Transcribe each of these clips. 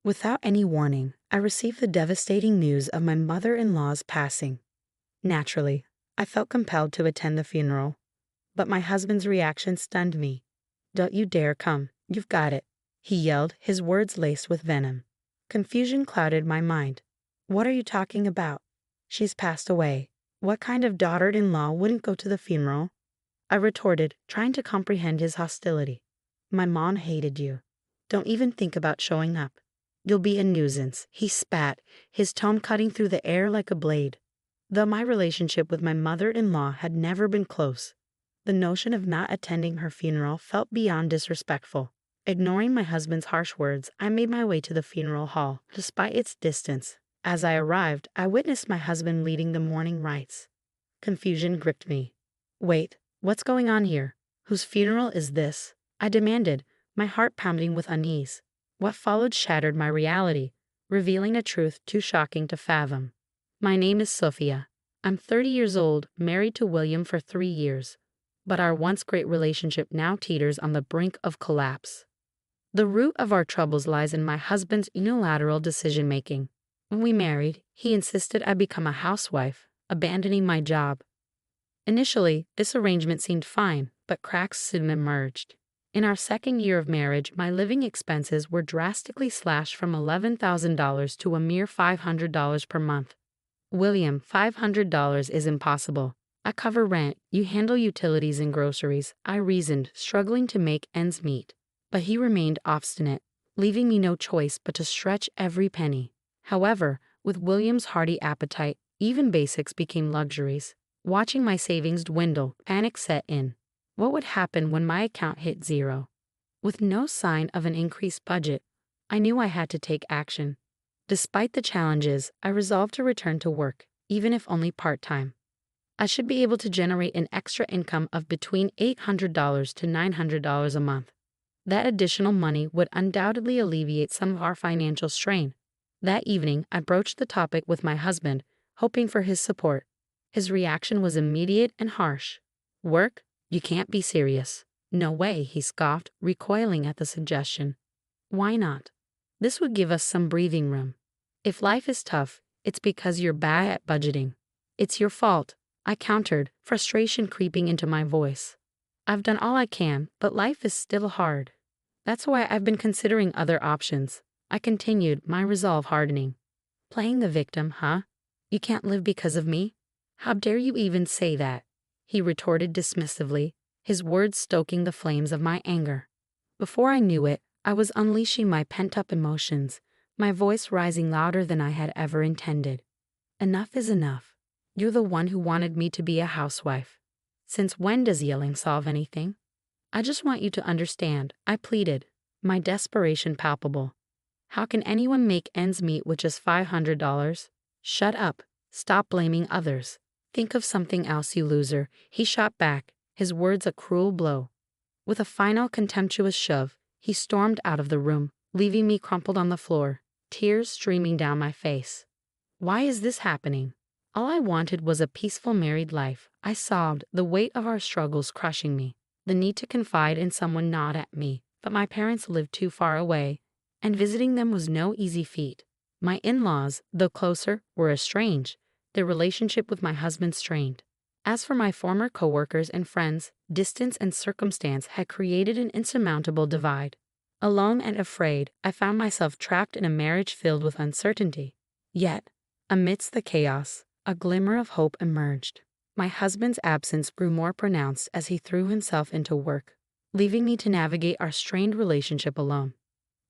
Without any warning, I received the devastating news of my mother-in-law's passing. Naturally, I felt compelled to attend the funeral, but my husband's reaction stunned me. "Don't you dare come. You've got it," he yelled, his words laced with venom. Confusion clouded my mind. "What are you talking about? She's passed away. What kind of daughter-in-law wouldn't go to the funeral?" I retorted, trying to comprehend his hostility. "My mom hated you. Don't even think about showing up. You'll be a nuisance," he spat, his tone cutting through the air like a blade. Though my relationship with my mother-in-law had never been close, the notion of not attending her funeral felt beyond disrespectful. Ignoring my husband's harsh words, I made my way to the funeral hall, despite its distance. As I arrived, I witnessed my husband leading the mourning rites. Confusion gripped me. "Wait, what's going on here? Whose funeral is this?" I demanded, my heart pounding with unease. What followed shattered my reality, revealing a truth too shocking to fathom. "My name is Sophia. I'm 30 years old, married to William for 3 years. But our once great relationship now teeters on the brink of collapse. The root of our troubles lies in my husband's unilateral decision-making. When we married, he insisted I become a housewife, abandoning my job. Initially, this arrangement seemed fine, but cracks soon emerged. In our second year of marriage, my living expenses were drastically slashed from $11,000 to a mere $500 per month. "William, $500 is impossible. I cover rent, you handle utilities and groceries," I reasoned, struggling to make ends meet. But he remained obstinate, leaving me no choice but to stretch every penny. However, with William's hearty appetite, even basics became luxuries. Watching my savings dwindle, panic set in. What would happen when my account hit zero? With no sign of an increased budget, I knew I had to take action. Despite the challenges, I resolved to return to work, even if only part-time. I should be able to generate an extra income of between $800 to $900 a month. That additional money would undoubtedly alleviate some of our financial strain. That evening, I broached the topic with my husband, hoping for his support. His reaction was immediate and harsh. "Work? You can't be serious." "No way," he scoffed, recoiling at the suggestion. "Why not? This would give us some breathing room. If life is tough, it's because you're bad at budgeting." "It's your fault," I countered, frustration creeping into my voice. "I've done all I can, but life is still hard. That's why I've been considering other options," I continued, my resolve hardening. "Playing the victim, huh? You can't live because of me? How dare you even say that?" he retorted dismissively, his words stoking the flames of my anger. Before I knew it, I was unleashing my pent-up emotions, my voice rising louder than I had ever intended. "Enough is enough. You're the one who wanted me to be a housewife. Since when does yelling solve anything? I just want you to understand," I pleaded, my desperation palpable. "How can anyone make ends meet with just $500? Shut up. Stop blaming others. Think of something else, you loser," he shot back, his words a cruel blow. With a final contemptuous shove, he stormed out of the room, leaving me crumpled on the floor, tears streaming down my face. Why is this happening? All I wanted was a peaceful married life. I sobbed, the weight of our struggles crushing me. The need to confide in someone gnawed at me, but my parents lived too far away, and visiting them was no easy feat. My in-laws, though closer, were estranged, their relationship with my husband strained. As for my former coworkers and friends, distance and circumstance had created an insurmountable divide. Alone and afraid, I found myself trapped in a marriage filled with uncertainty. Yet, amidst the chaos, a glimmer of hope emerged. My husband's absence grew more pronounced as he threw himself into work, leaving me to navigate our strained relationship alone.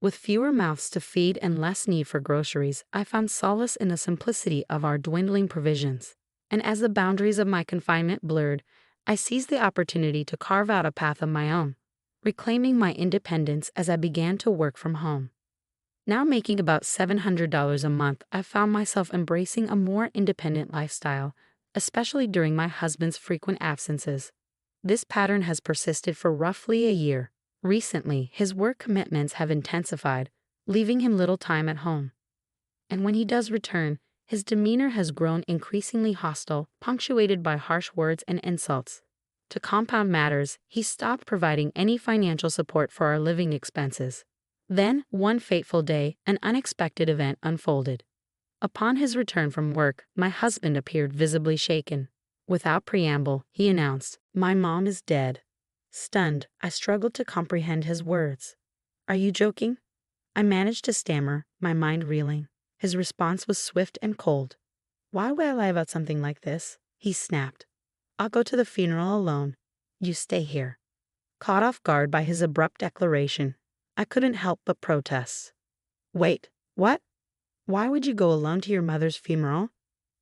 With fewer mouths to feed and less need for groceries, I found solace in the simplicity of our dwindling provisions. And as the boundaries of my confinement blurred, I seized the opportunity to carve out a path of my own, reclaiming my independence as I began to work from home. Now making about $700 a month, I found myself embracing a more independent lifestyle, especially during my husband's frequent absences. This pattern has persisted for roughly a year. Recently, his work commitments have intensified, leaving him little time at home. And when he does return, his demeanor has grown increasingly hostile, punctuated by harsh words and insults. To compound matters, he stopped providing any financial support for our living expenses. Then, one fateful day, an unexpected event unfolded. Upon his return from work, my husband appeared visibly shaken. Without preamble, he announced, "My mom is dead." Stunned, I struggled to comprehend his words. "Are you joking?" I managed to stammer, my mind reeling. His response was swift and cold. "Why would I lie about something like this?" He snapped. "I'll go to the funeral alone. You stay here." Caught off guard by his abrupt declaration, I couldn't help but protest. "Wait, what? Why would you go alone to your mother's funeral?"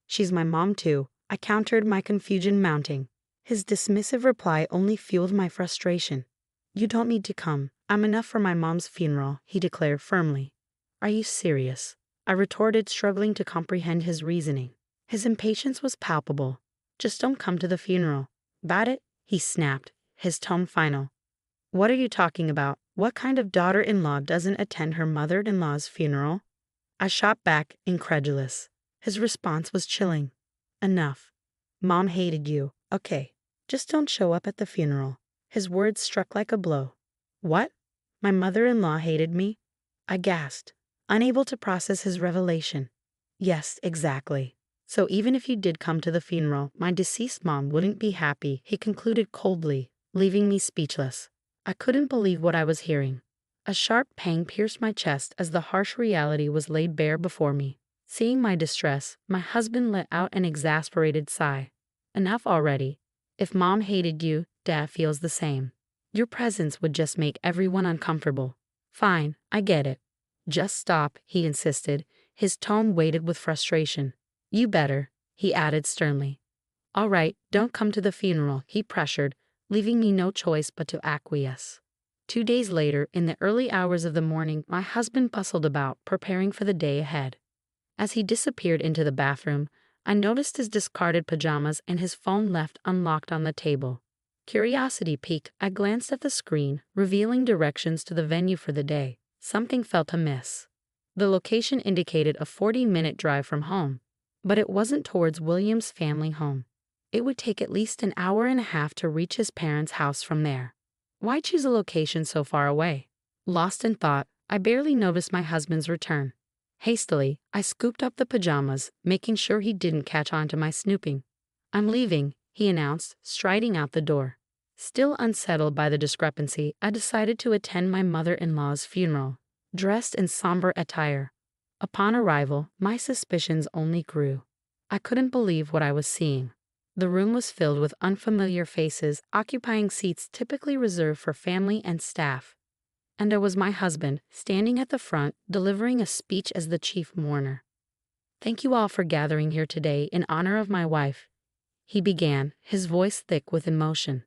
"She's my mom too," I countered, my confusion mounting. His dismissive reply only fueled my frustration. "You don't need to come. I'm enough for my mom's funeral," he declared firmly. "Are you serious?" I retorted, struggling to comprehend his reasoning. His impatience was palpable. "Just don't come to the funeral." "Got it?" he snapped, his tone final. "What are you talking about? What kind of daughter-in-law doesn't attend her mother-in-law's funeral?" I shot back, incredulous. His response was chilling. "Enough. Mom hated you. Okay. Just don't show up at the funeral." His words struck like a blow. "What? My mother-in-law hated me?" I gasped, unable to process his revelation. "Yes, exactly. So even if you did come to the funeral, my deceased mom wouldn't be happy," he concluded coldly, leaving me speechless. I couldn't believe what I was hearing. A sharp pang pierced my chest as the harsh reality was laid bare before me. Seeing my distress, my husband let out an exasperated sigh. "Enough already. If mom hated you, dad feels the same. Your presence would just make everyone uncomfortable." "Fine, I get it. Just stop," he insisted, his tone weighted with frustration. "You better," he added sternly. "All right, don't come to the funeral," he pressured, leaving me no choice but to acquiesce. 2 days later, in the early hours of the morning, my husband bustled about, preparing for the day ahead. As he disappeared into the bathroom, I noticed his discarded pajamas and his phone left unlocked on the table. Curiosity piqued, I glanced at the screen, revealing directions to the venue for the day. Something felt amiss. The location indicated a 40-minute drive from home, but it wasn't towards William's family home. It would take at least an hour and a half to reach his parents' house from there. Why choose a location so far away? Lost in thought, I barely noticed my husband's return. Hastily, I scooped up the pajamas, making sure he didn't catch on to my snooping. "I'm leaving," he announced, striding out the door. Still unsettled by the discrepancy, I decided to attend my mother-in-law's funeral, dressed in somber attire. Upon arrival, my suspicions only grew. I couldn't believe what I was seeing. The room was filled with unfamiliar faces, occupying seats typically reserved for family and staff. And there was my husband, standing at the front, delivering a speech as the chief mourner. "Thank you all for gathering here today in honor of my wife," he began, his voice thick with emotion.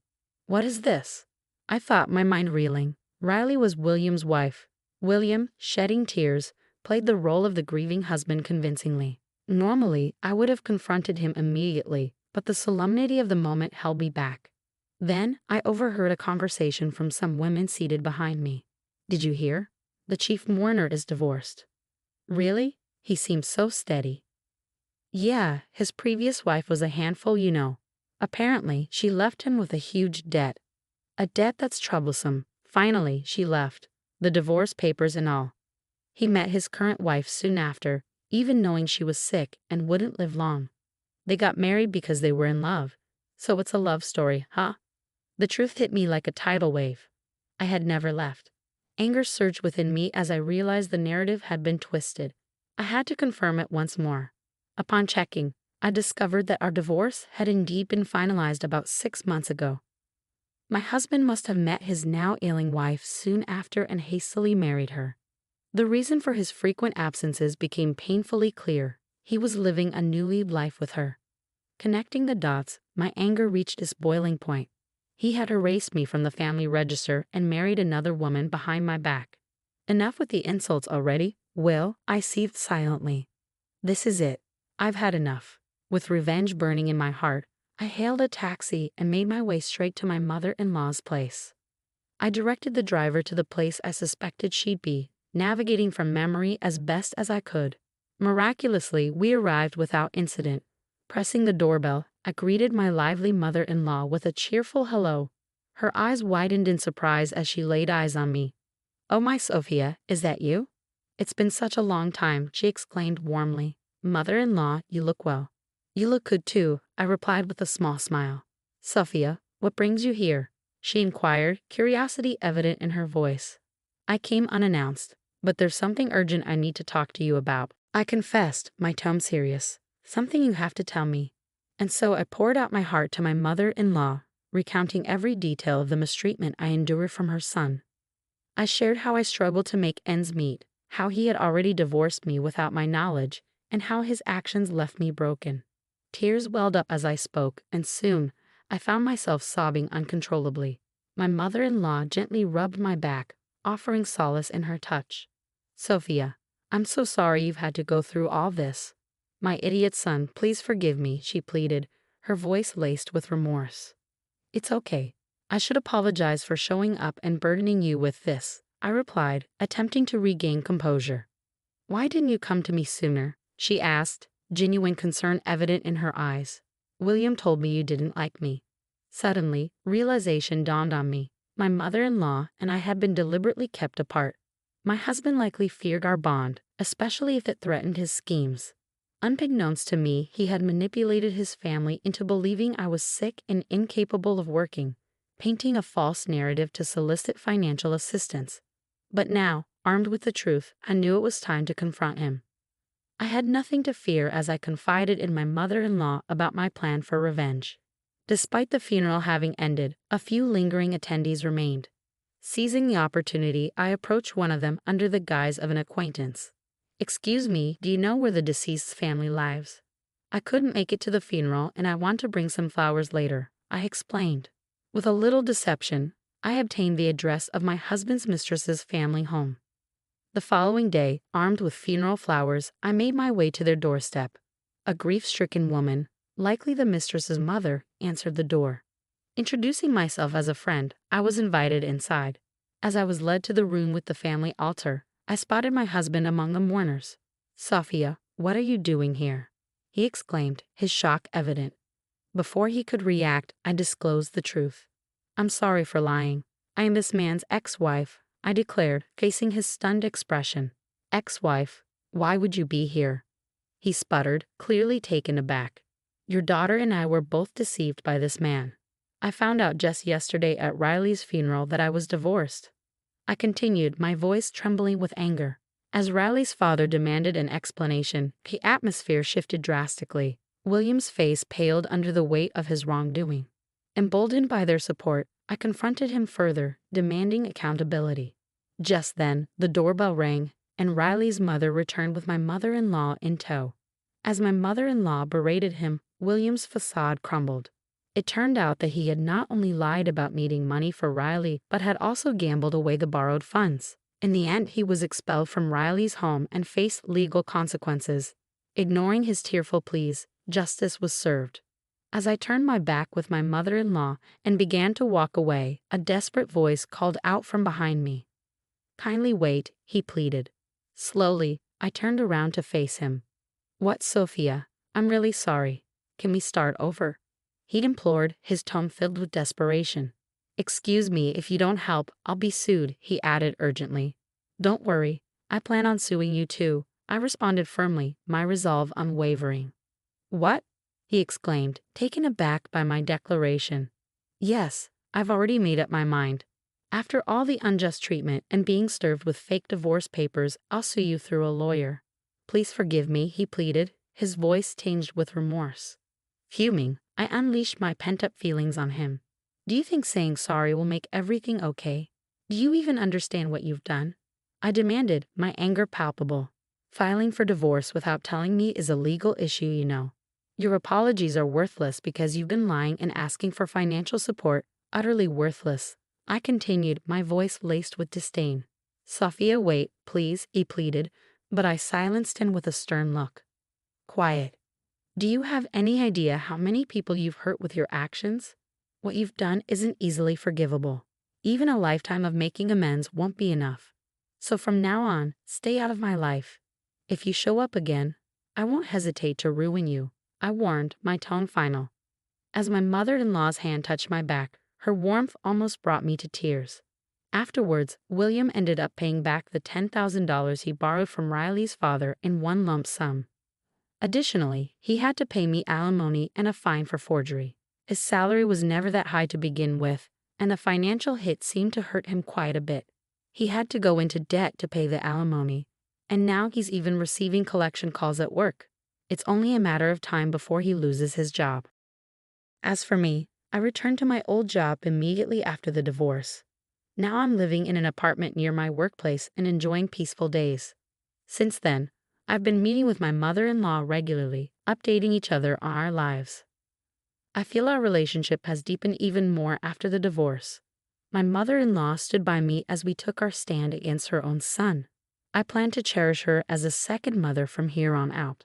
"What is this?" I thought, my mind reeling. Riley was William's wife. William, shedding tears, played the role of the grieving husband convincingly. Normally, I would have confronted him immediately, but the solemnity of the moment held me back. Then, I overheard a conversation from some women seated behind me. "Did you hear? The chief mourner is divorced." "Really?" He seemed so steady. "Yeah, his previous wife was a handful, you know. Apparently, she left him with a huge debt. A debt that's troublesome. Finally, she left. The divorce papers and all. He met his current wife soon after, even knowing she was sick and wouldn't live long. They got married because they were in love. So it's a love story, huh?" The truth hit me like a tidal wave. I had never left. Anger surged within me as I realized the narrative had been twisted. I had to confirm it once more. Upon checking, I discovered that our divorce had indeed been finalized about 6 months ago. My husband must have met his now ailing wife soon after and hastily married her. The reason for his frequent absences became painfully clear. He was living a new life with her. Connecting the dots, my anger reached its boiling point. He had erased me from the family register and married another woman behind my back. Enough with the insults already. "Will," I seethed silently. "This is it. I've had enough." With revenge burning in my heart, I hailed a taxi and made my way straight to my mother-in-law's place. I directed the driver to the place I suspected she'd be, navigating from memory as best as I could. Miraculously, we arrived without incident. Pressing the doorbell, I greeted my lively mother-in-law with a cheerful hello. Her eyes widened in surprise as she laid eyes on me. "Oh, my Sophia, is that you? It's been such a long time," she exclaimed warmly. "Mother-in-law, you look well." "You look good too," I replied with a small smile. "Sophia, what brings you here?" she inquired, curiosity evident in her voice. "I came unannounced, but there's something urgent I need to talk to you about," I confessed, my tone serious. "Something you have to tell me." And so I poured out my heart to my mother-in-law, recounting every detail of the mistreatment I endured from her son. I shared how I struggled to make ends meet, how he had already divorced me without my knowledge, and how his actions left me broken. Tears welled up as I spoke, and soon I found myself sobbing uncontrollably. My mother-in-law gently rubbed my back, offering solace in her touch. "Sophia, I'm so sorry you've had to go through all this. My idiot son, please forgive me," she pleaded, her voice laced with remorse. "It's okay. I should apologize for showing up and burdening you with this," I replied, attempting to regain composure. "Why didn't you come to me sooner?" she asked, genuine concern evident in her eyes. "William told me you didn't like me." Suddenly, realization dawned on me. My mother-in-law and I had been deliberately kept apart. My husband likely feared our bond, especially if it threatened his schemes. Unbeknownst to me, he had manipulated his family into believing I was sick and incapable of working, painting a false narrative to solicit financial assistance. But now, armed with the truth, I knew it was time to confront him. I had nothing to fear as I confided in my mother-in-law about my plan for revenge. Despite the funeral having ended, a few lingering attendees remained. Seizing the opportunity, I approached one of them under the guise of an acquaintance. "Excuse me, do you know where the deceased's family lives? I couldn't make it to the funeral and I want to bring some flowers later," I explained. With a little deception, I obtained the address of my husband's mistress's family home. The following day, armed with funeral flowers, I made my way to their doorstep. A grief-stricken woman, likely the mistress's mother, answered the door. Introducing myself as a friend, I was invited inside. As I was led to the room with the family altar, I spotted my husband among the mourners. "Sophia, what are you doing here?" he exclaimed, his shock evident. Before he could react, I disclosed the truth. "I'm sorry for lying. I am this man's ex-wife," I declared, facing his stunned expression. "Ex-wife? Why would you be here?" he sputtered, clearly taken aback. "Your daughter and I were both deceived by this man. I found out just yesterday at Riley's funeral that I was divorced," I continued, my voice trembling with anger. As Riley's father demanded an explanation, the atmosphere shifted drastically. William's face paled under the weight of his wrongdoing. Emboldened by their support, I confronted him further, demanding accountability. Just then, the doorbell rang, and Riley's mother returned with my mother-in-law in tow. As my mother-in-law berated him, William's facade crumbled. It turned out that he had not only lied about needing money for Riley, but had also gambled away the borrowed funds. In the end, he was expelled from Riley's home and faced legal consequences. Ignoring his tearful pleas, justice was served. As I turned my back with my mother-in-law and began to walk away, a desperate voice called out from behind me. "Kindly wait," he pleaded. Slowly, I turned around to face him. "What, Sophia? I'm really sorry. Can we start over?" he implored, his tone filled with desperation. "Excuse me, if you don't help, I'll be sued," he added urgently. "Don't worry, I plan on suing you too," I responded firmly, my resolve unwavering. "What?" he exclaimed, taken aback by my declaration. "Yes, I've already made up my mind. After all the unjust treatment and being served with fake divorce papers, I'll sue you through a lawyer. Please forgive me," he pleaded, his voice tinged with remorse. Fuming, I unleashed my pent-up feelings on him. "Do you think saying sorry will make everything okay? Do you even understand what you've done?" I demanded, my anger palpable. "Filing for divorce without telling me is a legal issue, you know. Your apologies are worthless because you've been lying and asking for financial support, utterly worthless," I continued, my voice laced with disdain. "Sophia, wait, please," he pleaded, but I silenced him with a stern look. "Quiet. Do you have any idea how many people you've hurt with your actions? What you've done isn't easily forgivable. Even a lifetime of making amends won't be enough. So from now on, stay out of my life. If you show up again, I won't hesitate to ruin you," I warned, my tone final. As my mother-in-law's hand touched my back, her warmth almost brought me to tears. Afterwards, William ended up paying back the $10,000 he borrowed from Riley's father in one lump sum. Additionally, he had to pay me alimony and a fine for forgery. His salary was never that high to begin with, and the financial hit seemed to hurt him quite a bit. He had to go into debt to pay the alimony, and now he's even receiving collection calls at work. It's only a matter of time before he loses his job. As for me, I returned to my old job immediately after the divorce. Now I'm living in an apartment near my workplace and enjoying peaceful days. Since then, I've been meeting with my mother-in-law regularly, updating each other on our lives. I feel our relationship has deepened even more after the divorce. My mother-in-law stood by me as we took our stand against her own son. I plan to cherish her as a second mother from here on out.